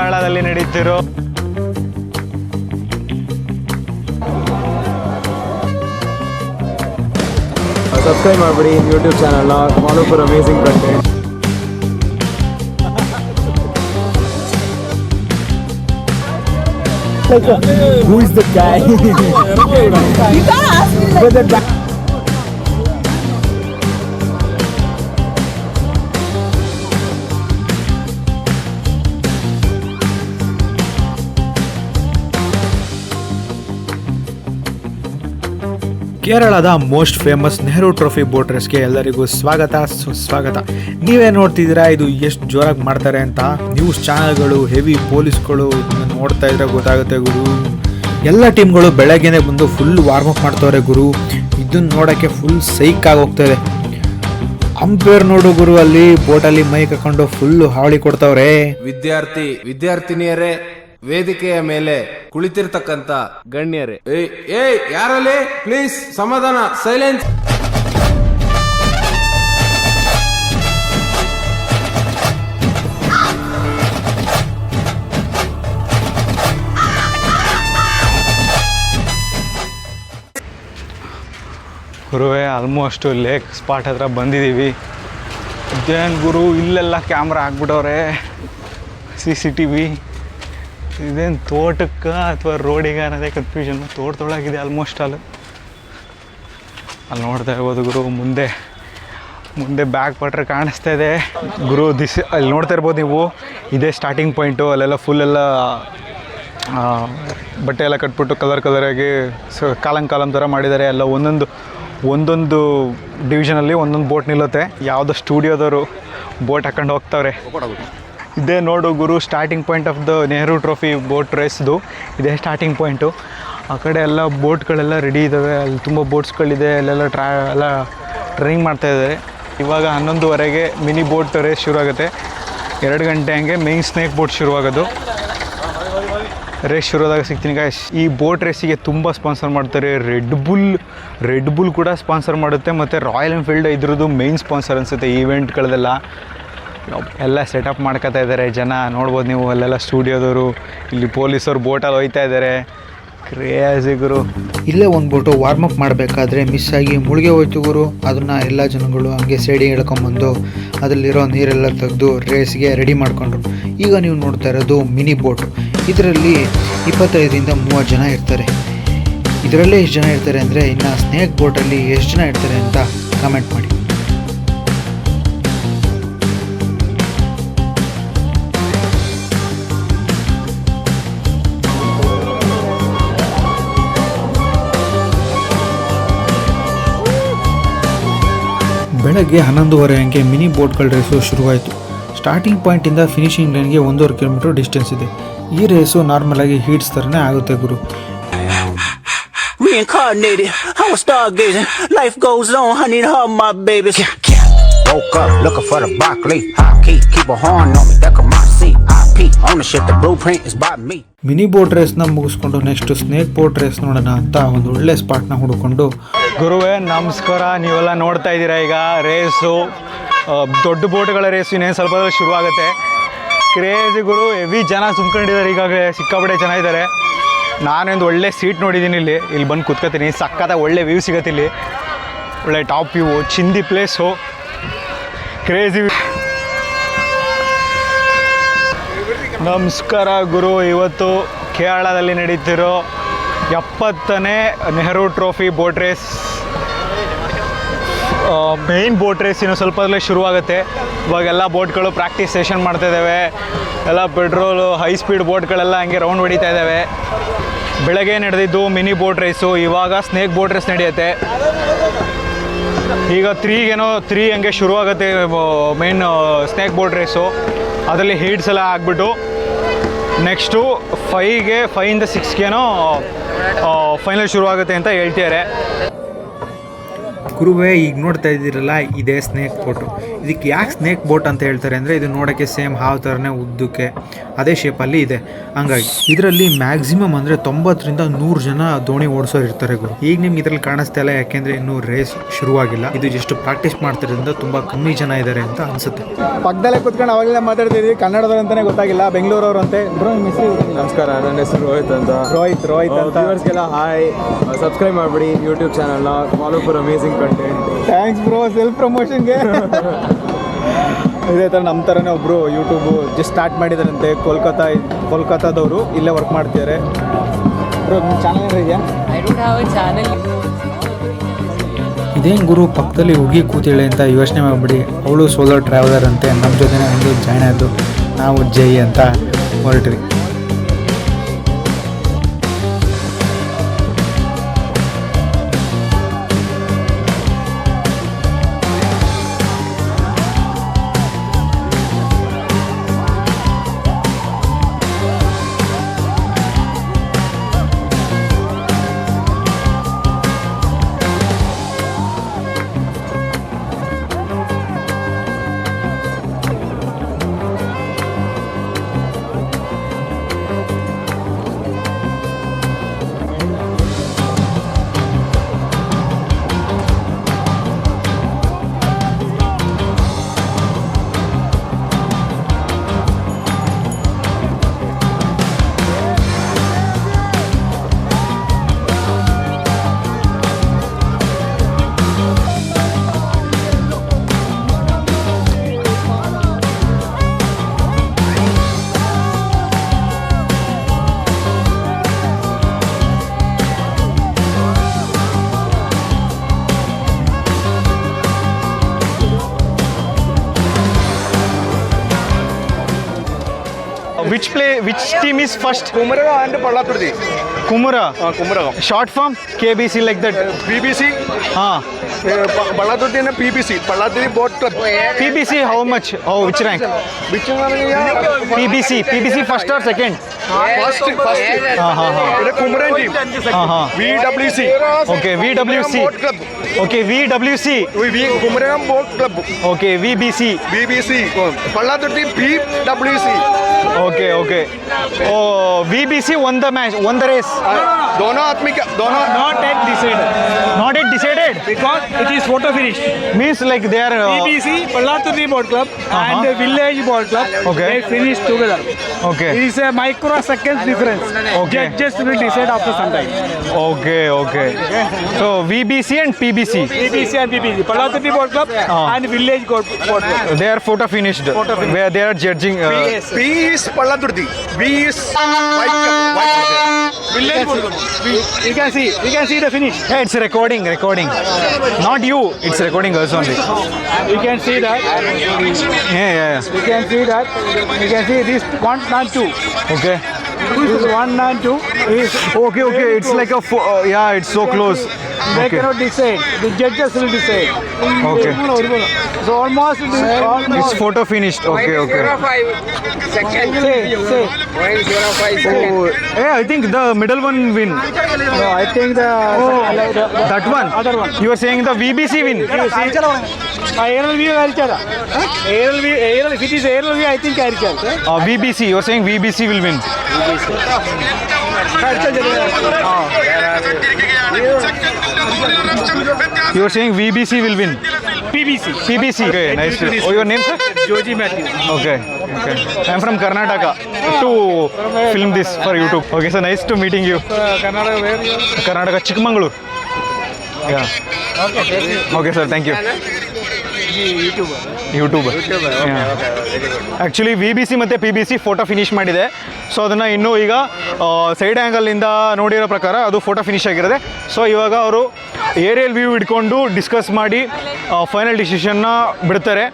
ಕೇರಳದಲ್ಲಿ ನಡೀತಿರೋ ಸಬ್ಸ್ಕ್ರೈಬ್ ಮಾಡಿಬಿಡಿ ಯೂಟ್ಯೂಬ್ ಚಾನಲ್ನ, follow for amazing content. Who is the guy? You can't ask me like ಕೇರಳದ most famous Nehru trophy boat ರೇಸ್ಗೆ ಎಲ್ಲರಿಗೂ ಸ್ವಾಗತ ಸುಸ್ವಾಗತ. ನೀವೇ ನೋಡ್ತಿದ್ದೀರಾ ಇದು ಎಷ್ಟು ಜೋರಾಗಿ ಮಾಡ್ತಾರೆ ಅಂತ. ನ್ಯೂಸ್ ಚಾನಲ್ಗಳು, ಹೆವಿ ಪೊಲೀಸ್ಗಳು ಇದನ್ನ ನೋಡ್ತಾ ಇದ್ರೆ ಗೊತ್ತಾಗುತ್ತೆ ಗುರು. ಎಲ್ಲ ಟೀಮ್ಗಳು ಬೆಳಗ್ಗೆನೆ ಬಂದು ಫುಲ್ ವಾರ್ಮಪ್ ಮಾಡ್ತವ್ರೆ ಗುರು. ಇದನ್ನ ನೋಡೋಕ್ಕೆ ಫುಲ್ ಸೈಕ್ ಆಗಿ ಹೋಗ್ತಾಯಿದೆ. ಅಂಪೇರ್ ನೋಡು ಗುರು, ಅಲ್ಲಿ ಬೋಟಲ್ಲಿ ಮೈಕ್ ಹಾಕೊಂಡು ಫುಲ್ ಹಾವಳಿ ಕೊಡ್ತಾವ್ರೆ. ವಿದ್ಯಾರ್ಥಿನಿಯರೇ, ವೇದಿಕೆಯ ಮೇಲೆ ಕುಳಿತಿರ್ತಕ್ಕಂತ ಗಣ್ಯರೇ, ಏಯ್ ಯಾರಲ್ಲಿ ಪ್ಲೀಸ್ ಸಮಾಧಾನ, ಸೈಲೆನ್ಸ್. ಗುರುವೇ ಆಲ್ಮೋಸ್ಟ್ ಲೇಕ್ ಸ್ಪಾಟ್ ಹತ್ರ ಬಂದಿದ್ದೀವಿ. ಇದೇನು ಗುರು, ಇಲ್ಲೆಲ್ಲ ಕ್ಯಾಮ್ರಾ ಹಾಕ್ಬಿಟ್ಟವ್ರೆ, CCTV. ಇದೇನು ತೋಟಕ್ಕೆ ಅಥವಾ ರೋಡಿಗೆ ಅನ್ನೋದೇ ಕನ್ಫ್ಯೂಷನ್. ತೋಟದೊಳಗಿದೆ ಆಲ್ಮೋಸ್ಟ್ ಅಲ್ಲಿ ನೋಡ್ತಾ ಇರ್ಬೋದು ಗುರು. ಮುಂದೆ ಬ್ಯಾಕ್ ವಾಟರ್ ಕಾಣಿಸ್ತಾ ಇದೆ ಗುರು. ಅಲ್ಲಿ ನೋಡ್ತಾ ಇರ್ಬೋದು ನೀವು, ಇದೇ ಸ್ಟಾರ್ಟಿಂಗ್ ಪಾಯಿಂಟು. ಅಲ್ಲೆಲ್ಲ ಫುಲ್ಲೆಲ್ಲ ಬಟ್ಟೆ ಎಲ್ಲ ಕಟ್ಬಿಟ್ಟು ಕಲರಾಗಿ ಕಾಲಂ ಥರ ಮಾಡಿದ್ದಾರೆ. ಎಲ್ಲ ಒಂದೊಂದು ಡಿವಿಷನಲ್ಲಿ ಒಂದೊಂದು ಬೋಟ್ ನಿಲ್ಲುತ್ತೆ. ಯಾವುದೋ ಸ್ಟುಡಿಯೋದವರು ಬೋಟ್ ಹಾಕೊಂಡು ಹೋಗ್ತಾವ್ರೆ. ಇದೇ ನೋಡು ಗುರು, starting point of the Nehru trophy boat ರೇಸ್ದು ಇದೇ ಸ್ಟಾರ್ಟಿಂಗ್ ಪಾಯಿಂಟು. ಆ ಕಡೆ ಎಲ್ಲ ಬೋಟ್ಗಳೆಲ್ಲ ರೆಡಿ ಇದ್ದಾವೆ. ಅಲ್ಲಿ ತುಂಬ ಬೋಟ್ಸ್ಗಳಿದೆ. ಅಲ್ಲೆಲ್ಲ ಎಲ್ಲ ಟ್ರೈನಿಂಗ್ ಮಾಡ್ತಾಯಿದ್ದಾರೆ. ಇವಾಗ 11:15 ಮಿನಿ ಬೋಟ್ ರೇಸ್ ಶುರುವಾಗುತ್ತೆ. 2 ಗಂಟೆ ಹಂಗೆ ಮೇಯ್ನ್ ಸ್ನೇಕ್ ಬೋಟ್ ಶುರುವಾಗೋದು. ರೇಸ್ ಶುರುವಾದಾಗ ಸಿಗ್ತೀನಿ ಗಾಯ್ಸ್. ಈ ಬೋಟ್ ರೇಸಿಗೆ ತುಂಬ ಸ್ಪಾನ್ಸರ್ ಮಾಡ್ತಾರೆ. ರೆಡ್ ಬುಲ್ ಕೂಡ ಸ್ಪಾನ್ಸರ್ ಮಾಡುತ್ತೆ, ಮತ್ತು ರಾಯಲ್ ಎನ್ಫೀಲ್ಡ್ ಇದ್ರದ್ದು ಮೇಯ್ನ್ ಸ್ಪಾನ್ಸರ್ ಅನಿಸುತ್ತೆ ಈವೆಂಟ್ಗಳದೆಲ್ಲ. ಎಲ್ಲ ಸೆಟಪ್ ಮಾಡ್ಕೊತಾ ಇದ್ದಾರೆ ಜನ, ನೋಡ್ಬೋದು ನೀವು. ಅಲ್ಲೆಲ್ಲ ಸ್ಟುಡಿಯೋದವರು, ಇಲ್ಲಿ ಪೊಲೀಸರು ಬೋಟಲ್ಲಿ ಹೋಯ್ತಾ ಇದ್ದಾರೆ. ಕ್ರೇಜಿ ಗುರು. ಇಲ್ಲೇ ಒಂದು ಬೋಟು ವಾರ್ಮಪ್ ಮಾಡಬೇಕಾದ್ರೆ ಮಿಸ್ ಆಗಿ ಮುಳುಗೆ ಹೋಯ್ತು ಗುರು. ಅದನ್ನು ಎಲ್ಲ ಜನಗಳು ಹಂಗೆ ಸೈಡಿಗೆ ಎಳ್ಕೊಂಬಂದು ಅದರಲ್ಲಿರೋ ನೀರೆಲ್ಲ ತೆಗೆದು ರೇಸ್ಗೆ ರೆಡಿ ಮಾಡಿಕೊಂಡ್ರು. ಈಗ ನೀವು ನೋಡ್ತಾ ಇರೋದು ಮಿನಿ ಬೋಟು. ಇದರಲ್ಲಿ 25ರಿಂದ 30 ಜನ ಇರ್ತಾರೆ. ಇದರಲ್ಲೇ ಎಷ್ಟು ಜನ ಇರ್ತಾರೆ ಅಂದರೆ, ಇನ್ನು ಸ್ನೇಕ್ ಬೋಟಲ್ಲಿ ಎಷ್ಟು ಜನ ಇರ್ತಾರೆ ಅಂತ ಕಮೆಂಟ್ ಮಾಡಿ. ಬೆಳಗ್ಗೆ 11:30 ಹಂಗೆ ಮಿನಿ ಬೋಟ್ಗಳ ರೇಸು ಶುರುವಾಯಿತು. ಸ್ಟಾರ್ಟಿಂಗ್ ಪಾಯಿಂಟಿಂದ ಫಿನಿಶಿಂಗ್ ಲೈನ್ಗೆ 1.5 ಕಿಲೋಮೀಟರ್ ಡಿಸ್ಟೆನ್ಸ್ ಇದೆ. ಈ ರೇಸು ನಾರ್ಮಲಾಗಿ ಹೀಟ್ಸ್ ಥರನೇ ಆಗುತ್ತೆ ಗುರು. Reincarnated, I was stargazing. Life goes on, I need her, my babies. Woke up looking for the broccoli. High key, keep a horn on me, that come my seat. IP ownership, the blueprint is by me. Mini boat ರೇಸ್ನ ಮುಗಿಸ್ಕೊಂಡು next snake boat race ನೋಡೋಣ ಅಂತ ಒಂದು ಒಳ್ಳೆ ಸ್ಪಾಟ್ನ ಹುಡುಕೊಂಡು. ಗುರುವೇ ನಮಸ್ಕಾರ. ನೀವೆಲ್ಲ ನೋಡ್ತಾ ಇದ್ದೀರಾ ಈಗ ರೇಸು, ದೊಡ್ಡ ಬೋಟ್ಗಳ ರೇಸು ಇನ್ನೇನು ಸ್ವಲ್ಪ ಶುರುವಾಗುತ್ತೆ. ಕ್ರೇಜಿ ಗುರು, ಹೆವಿ ಜನ ತುಂಬ್ಕೊಂಡಿದ್ದಾರೆ. ಈಗಾಗಲೇ ಸಿಕ್ಕಾಪಟ್ಟೆ ಜನ ಇದ್ದಾರೆ. ನಾನೊಂದು ಒಳ್ಳೆ ಸೀಟ್ ನೋಡಿದ್ದೀನಿ. ಇಲ್ಲಿ ಬಂದು ಕೂತ್ಕೋತೀನಿ. ಸಕ್ಕತ್ತಾಗಿ ಒಳ್ಳೆ ವ್ಯೂ ಸಿಗುತ್ತೆ. ಇಲ್ಲಿ ಒಳ್ಳೆ ಟಾಪ್ ವ್ಯೂ, ಚಿಂದಿ ಪ್ಲೇಸು, ಕ್ರೇಜಿ. ನಮಸ್ಕಾರ ಗುರು. ಇವತ್ತು ಕೇರಳದಲ್ಲಿ ನಡೀತಿರೋ 70ನೇ Nehru trophy boat race, main boat race ಇನ್ನು ಸ್ವಲ್ಪದಲ್ಲೇ ಶುರುವಾಗುತ್ತೆ. ಇವಾಗೆಲ್ಲ ಬೋಟ್ಗಳು ಪ್ರಾಕ್ಟೀಸ್ ಸೆಷನ್ ಮಾಡ್ತಾಯಿದ್ದಾವೆ. ಎಲ್ಲ ಪೆಟ್ರೋಲು ಹೈ ಸ್ಪೀಡ್ ಬೋಟ್ಗಳೆಲ್ಲ ಹಂಗೆ ರೌಂಡ್ ಹೊಡಿತಾ ಇದ್ದಾವೆ. ಬೆಳಗ್ಗೆ ನಡೆದಿದ್ದು ಮಿನಿ ಬೋಟ್ ರೇಸು, ಇವಾಗ ಸ್ನೇಕ್ ಬೋಟ್ ರೇಸ್ ನಡೆಯುತ್ತೆ. ಈಗ 3 ಹಂಗೆ ಶುರುವಾಗುತ್ತೆ ಮೇನ್ ಸ್ನೇಕ್ ಬೋಟ್ ರೇಸು. ಅದರಲ್ಲಿ ಹೀಟ್ಸ್ ಎಲ್ಲ ಆಗಿಬಿಟ್ಟು ನೆಕ್ಸ್ಟು 5ರಿಂದ 6ಗೇನೋ ಫೈನಲ್ ಶುರುವಾಗುತ್ತೆ ಅಂತ ಹೇಳ್ತಿದ್ದಾರೆ. ಗುರುವೇ ಈಗ ನೋಡ್ತಾ ಇದ್ದೀರಲ್ಲ ಇದೇ ಸ್ನೇಕ್ ಬೋಟು. ಇದಕ್ಕೆ ಯಾಕೆ ಸ್ನೇಕ್ ಬೋಟ್ ಅಂತ ಹೇಳ್ತಾರೆ ಅಂದರೆ ಇದು ನೋಡೋಕ್ಕೆ ಸೇಮ್ ಹಾವು ಥರನೇ ಉದ್ದಕ್ಕೆ ಅದೇ ಶೇಪಲ್ಲಿ ಇದೆ. ಹಂಗಾಗಿ ಇದರಲ್ಲಿ ಮ್ಯಾಕ್ಸಿಮಮ್ ಅಂದರೆ 90-100 ಜನ ದೋಣಿ ಓಡಿಸೋರು ಇರ್ತಾರೆ ಗುರು. ಈಗ ನಿಮ್ಗೆ ಇದರಲ್ಲಿ ಕಾಣಿಸ್ತಾ ಇಲ್ಲ, ಯಾಕೆಂದರೆ ಇನ್ನೂ ರೇಸ್ ಶುರುವಾಗಿಲ್ಲ. ಇದು ಜಸ್ಟ್ ಪ್ರಾಕ್ಟೀಸ್ ಮಾಡ್ತಿರೋದ್ರಿಂದ ತುಂಬ ಕಮ್ಮಿ ಜನ ಇದ್ದಾರೆ ಅಂತ ಅನಿಸುತ್ತೆ. ಪಕ್ಕದಲ್ಲೇ ಕುತ್ಕೊಂಡು ಅವಾಗಲೇ ಮಾತಾಡ್ತಿದ್ವಿ, ಕನ್ನಡದವ್ರು ಅಂತಾನೆ ಗೊತ್ತಾಗಿಲ್ಲ, ಬೆಂಗಳೂರವ್ರು ಅಂತೆ. ಬ್ರೋ ನಿಮ್ಮ ಹೆಸರು? ನಮಸ್ಕಾರ, ನನ್ನ ಹೆಸರು ರೋಹಿತ್ ಅಂತ. ರೋಹಿತ್ ಅಂತ. ವ್ಯೂವರ್ಸ್ಗೆಲ್ಲ ಹಾಯ್, ಸಬ್ಸ್ಕ್ರೈಬ್ ಮಾಡಿಬಿಡಿ ಯೂಟ್ಯೂಬ್ ಚಾನಲ್ನ, follow for amazing content. Thanks bro self ಪ್ರಮೋಷನ್ಗೆ. ಇದೇ ಥರ ನಮ್ಮ ಥರನೇ ಒಬ್ಬರು ಯೂಟ್ಯೂಬು ಜಸ್ಟ್ ಸ್ಟಾರ್ಟ್ ಮಾಡಿದಾರಂತೆ, ಕೋಲ್ಕತ್ತಾದವರು, ಇಲ್ಲೇ ವರ್ಕ್ ಮಾಡ್ತಿದ್ದಾರೆ. ಬ್ರೋ ನಿಮ್ಮ ಚಾನಲ್ ಏನಾರು ಇದೆಯಾ? I don't have a channel. ಇದೇನು ಗುರು ಪಕ್ಕದಲ್ಲಿ ಹುಡುಗಿ ಕೂತಿಳೆ ಅಂತ ಯೋಚನೆ ಮಾಡಿಬಿಡಿ. ಅವಳು ಸೋಲೋ ಟ್ರಾವೆಲರ್ ಅಂತೆ, ನಮ್ಮ ಜೊತೆನೇ ಒಂದು ಜಾಯ್ನ್ ಆದ್ದು. ನಾವು ಜೈ ಅಂತ ಹೊರಟ್ರಿ. Which team is first? Kumaraga and Pallaturdi. Kumura. Kumaraga. Short form KBC like that. PBC. Pallaturdi and PBC. Pallaturdi Boat Club. PBC how much? Oh, which rank? Which one? PBC first or second? First. Kumaran team. VWC. Okay, VWC. Boat Club. Okay, VWC. Kumaran Boat Club. Okay, VBC. BBC. Pallaturdi PWC. Okay. Oh, VBC won the match, won the race. दोनों आदमी का दोनों Not yet decided Not yet decided. because it is photo finish. Means like they are. BBC, Pallaturdi Boat Club and the Village Boat Club, Okay. they finished together. Okay. It is a microseconds difference. Okay. Judges will decide after some time. Okay. So VBC and PBC. BBC and BBC, Pallaturdi Boat Club and Village Boat Club. They are photo finished. Where they are judging. P is Pallaturdi, V is White Club. Village Boat Club. We can see the finish. Hey, it's recording. Not you. It's recording us only. You can see that. Yeah. You can see that. You can see this 1 and 2. Okay. This is 1 and 2. Is Okay. It's like a. Yeah, it's so close. They Okay. cannot decide. The judges will decide. Okay. So almost. It's photo finished. Okay. Say. Oh, yeah, I think the middle one win. No, I think That one. Other one. You are saying the VBC win. ALV അരിച്ചാല if it is ALV I think അരിച്ചാൽ VBC. You are saying VBC will win. You are saying VBC will win. PBC. Okay, nice. Oh, your name, sir? Joji Matthew. Okay. I'm from Karnataka to film this for YouTube. Okay, so nice to meeting you. Karnataka where you Karnataka, Chikmagalur. Yeah. Okay, sir. Thank you. YouTuber actually VBC ಮತ್ತು PBC photo finish ಮಾಡಿದೆ. So ಅದನ್ನು ಇನ್ನೂ ಈಗ side ಆ್ಯಂಗಲಿಂದ ನೋಡಿರೋ ಪ್ರಕಾರ ಅದು photo finish ಆಗಿರುತ್ತೆ. So ಇವಾಗ ಅವರು ಏರಿಯಲ್ ವ್ಯೂ ಇಟ್ಕೊಂಡು ಡಿಸ್ಕಸ್ ಮಾಡಿ ಫೈನಲ್ ಡಿಸಿಷನ್ನ ಬಿಡ್ತಾರೆ.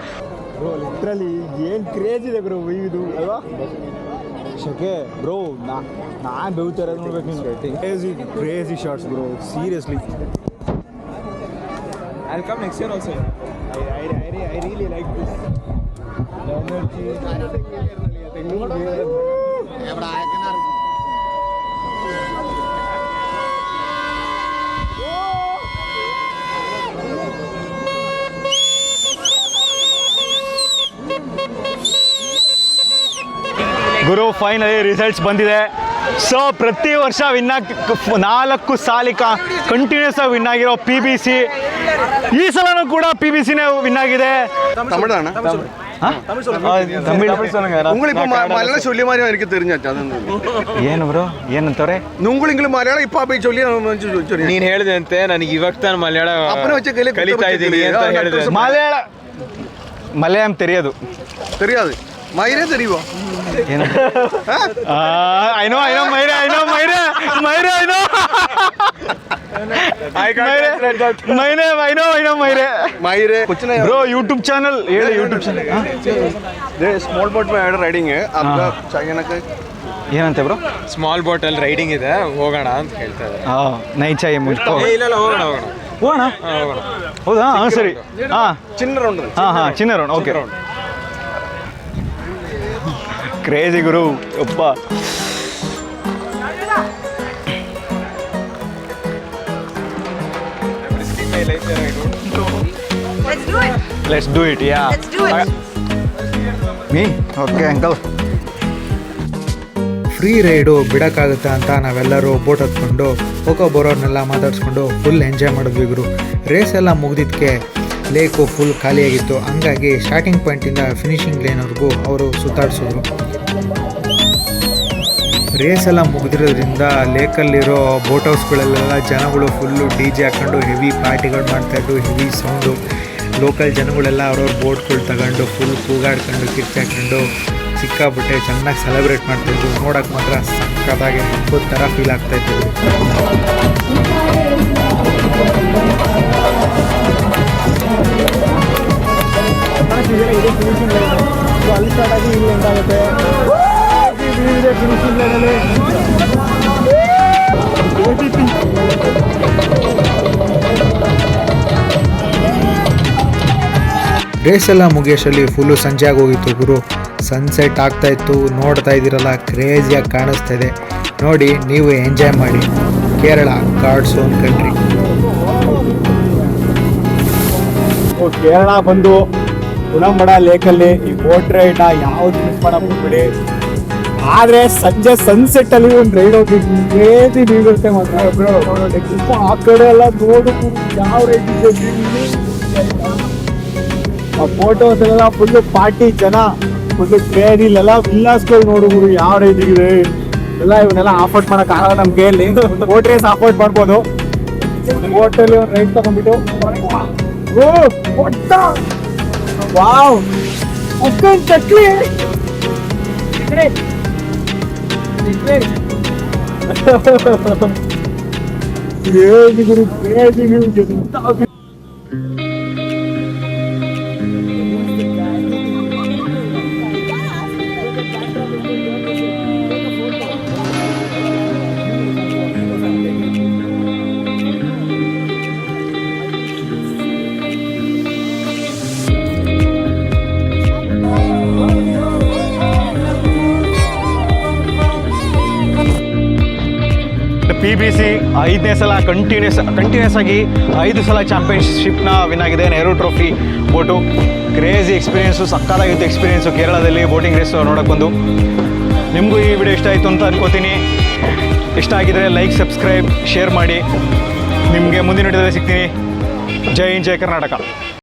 ಲಿಟ್ರಲಿ ಏನು ಕ್ರೇಜ್ ಇದೆ ಬ್ರೋ ಇದು ಅಲ್ವಾ? ಶಕೆ ಬ್ರೋ ನಾನು ಬೆವ್ತಾರೆ ನೋಡ್ಬೇಕು ನೀನು. Crazy shorts bro, seriously. I'll come next year also. I really like this. Guru finally results ಬಂದಿದೆ. ಸೊ ಪ್ರತಿ ವರ್ಷ ನಾಲ್ಕು ಸಾಲಿ ಕಂಟಿನ್ಯೂಸ್ ಆಗಿ ವಿನ್ ಆಗಿರೋ PBC, ಈ ಸಲನೂ ಕೂಡ PBCನೇ ವಿನ್ ಆಗಿದೆ. தமிழ்தானா ತಮಿಳ್ உங்களுக்கு இப்ப மலையாளம் சொல்லி மாதிரி எனக்கு தெரிஞ்சாச்சு அது ಏನು ಬ್ರೋ ಏನಂತವ್ರೆ? உங்களுக்கு மலையாளம் இப்ப போய் சொல்லி ನೀನ್ ಹೇಳಿದೆ ಅಂತೆ ನನಗೆ ಇವಾಗ ತಾನು ಮಲಯಾಳ ಅಪ್ಪನ ವಚ್ಚ ಕಲಿತಾ ಇದ್ದೀನಿ ಅಂತ ಹೇಳಿದೆ. ಮಲಯಾಳಂ ತೆರೆಯೋದು தெரியாது மயிரே தெரியுமா ಏನು ಐನೋ ಮೈರೆ மயிரே कुछ नहीं ಬ್ರೋ ಯೂಟ್ಯೂಬ್ ಚಾನಲ್ ಹೇಳಿ. ಯೂಟ್ಯೂಬ್ ಚಾನಲ್ स्मॉल बोट में राइडिंग है आपका चाइना का ಏನಂತೆ ಬ್ರೋ? ಸ್ಮಾಲ್ ಬೋಟಲ್ಲಿ ರೈಡಿಂಗ್ ಇದೆ, ಹೋಗೋಣ ಅಂತ ಹೇಳ್ತಾ ಇದ್ದಾರೆ. ನೈ ಚಾಯ್ ಮುಚ್ಕೋ ಇಲ್ಲ ಹೋಗೋಣ ಹೋಗೋಣ. ಹೌದಾ? ಹಾಂ ಸರಿ. ಹಾಂ சின்ன ரவுண்ட் ಹಾಂ ಚಿನ್ನ ರೌಂಡ್. ಓಕೆ ಕ್ರೇಜಿ ಗುರು ಅಪ್ಪ. Let's do it. Let's do it. Me? Okay, uncle. Free ride ಬಿಡೋಕ್ಕಾಗುತ್ತೆ ಅಂತ ನಾವೆಲ್ಲರೂ ಬೋಟ್ ಹತ್ಕೊಂಡು ಬರೋರ್ನೆಲ್ಲ ಮಾತಾಡಿಸ್ಕೊಂಡು ಫುಲ್ ಎಂಜಾಯ್ ಮಾಡಿದ್ವಿ ಗುರು. ರೇಸ್ ಎಲ್ಲ ಮುಗಿದಿದ್ದಕ್ಕೆ ಲೇಕು ಫುಲ್ ಖಾಲಿಯಾಗಿತ್ತು. ಹಂಗಾಗಿ ಸ್ಟಾರ್ಟಿಂಗ್ ಪಾಯಿಂಟಿಂದ ಫಿನಿಶಿಂಗ್ ಲೈನ್ವರೆಗೂ ಅವರು ಸುತ್ತಾಡಿಸಿದ್ರು. ರೇಸ್ ಎಲ್ಲ ಮುಗಿದಿರೋದ್ರಿಂದ ಲೇಕಲ್ಲಿರೋ ಬೋಟ್ ಹೌಸ್ಗಳಲ್ಲೆಲ್ಲ ಜನಗಳು ಫುಲ್ಲು DJ ಹಾಕ್ಕೊಂಡು ಹೆವಿ ಪಾರ್ಟಿಗಳು ಮಾಡ್ತಾಯಿದ್ರು, ಹೆವಿ ಸೌಂಡು. ಲೋಕಲ್ ಜನಗಳೆಲ್ಲ ಅವ್ರವ್ರ ಬೋಟ್ಗಳು ತಗೊಂಡು ಫುಲ್ ಕೂಗಾಡ್ಕೊಂಡು ಕಿರ್ಚಾಕೊಂಡು ಸಿಕ್ಕಾಬಿಟ್ಟೆ ಚೆನ್ನಾಗಿ ಸೆಲೆಬ್ರೇಟ್ ಮಾಡ್ತಾಯಿದ್ರು. ನೋಡೋಕೆ ಮಾತ್ರ ಸಕ್ಕತ್ತಾಗಿ ಹಬ್ಬದ ಥರ ಫೀಲ್ ಆಗ್ತಾಯಿತ್ತು. ಅಲ್ಲಿ ಸ್ಟಾರ್ಟ್ ಆಗಿ ಇಲ್ಲಿ ಎಂಟಾಗುತ್ತೆ. ಫಿನಿಶಿಂಗ್ ಲೈನಲ್ಲಿ ರೇಸ್ ಎಲ್ಲ ಮುಗಿಯೋಷ್ಟರಲ್ಲಿ ಫುಲ್ಲು ಸಂಜೆ ಆಗೋಗಿತ್ತು ಗುರು. ಸನ್ಸೆಟ್ ಆಗ್ತಾ ಇತ್ತು, ನೋಡ್ತಾ ಇದ್ದೀರಲ್ಲ, ಕ್ರೇಜಿಯಾಗಿ ಕಾಣಿಸ್ತಾ ಇದೆ. ನೋಡಿ, ನೀವು ಎಂಜಾಯ್ ಮಾಡಿ. Kerala, god's own country. Kerala ಬಂದು ಉಳಂಬಡ ಲೇಕಲ್ಲಿ ಈ ಬೋಟ್ ರೈಡ್ನ ಯಾವ್ದು ಮಿಸ್ ಮಾಡಕ್ ಹೋಗ್ಬಿಡಿ. ಆದ್ರೆ ಸಂಜೆ ಸನ್ಸೆಟ್ ಅಲ್ಲಿ ಒಂದು ರೈಡ್ ಹೋಗಿ ಕ್ರೇಜಿ ಬೀಗುತ್ತೆ ಮಾತ್ರ. ಆ ಕಡೆ ಎಲ್ಲ ನೋಡು ಯಾವ ರೈಡ್ ಇದೆ. ಆ ಫೋಟೋಸ್ ಎಲ್ಲ ಫುಲ್ ಪಾರ್ಟಿ ಜನ, ಫುಲ್ ಕ್ರೇಜ್. ಇಲ್ಲೆಲ್ಲ ವಿಲ್ಲಾಸ್ಗಳು ನೋಡುವುದು ಯಾವ ರೈಡ್ ಇದೆ ಎಲ್ಲ. ಇವನ್ನೆಲ್ಲ ಆಫರ್ಟ್ ಮಾಡಕ್ ಆಗಲ್ಲ ನಮ್ ಕೈಯಲ್ಲಿ. ಬೋಟ್ ರೇಸ್ ಆಫರ್ಟ್ ಮಾಡ್ಬೋದು. ಬೋಟ್ ಅಲ್ಲಿ ಒಂದು ರೈಡ್ ತಗೊಂಡ್ಬಿಟ್ಟು ವಾವ್ ಅಕ್ಕನ್ ಚಕ್ಲಿ PBC 5ನೇ ಸಲ ಕಂಟಿನ್ಯೂಸ್ ಆಗಿ 5 ಸಲ ಚಾಂಪಿಯನ್ಶಿಪ್ನ ವಿನ್ ಆಗಿದೆ. Nehru trophy boat. Crazy experience, ಸಕ್ಕತ್ತಾಗಿತ್ತು ಎಕ್ಸ್ಪೀರಿಯೆನ್ಸು ಕೇರಳದಲ್ಲಿ ಬೋಟಿಂಗ್ ರೇಸು ನೋಡೋಕೆ ಬಂದು. ನಿಮಗೂ ಈ ವಿಡಿಯೋ ಇಷ್ಟ ಆಯಿತು ಅಂತ ಅನ್ಕೋತೀನಿ. ಇಷ್ಟ ಆಗಿದರೆ ಲೈಕ್, ಸಬ್ಸ್ಕ್ರೈಬ್, ಶೇರ್ ಮಾಡಿ. ನಿಮಗೆ ಮುಂದಿನ ವಿಡಿಯೋದಲ್ಲಿ ಸಿಗ್ತೀನಿ. ಜೈ ಹಿಂದ್, ಜೈ ಕರ್ನಾಟಕ.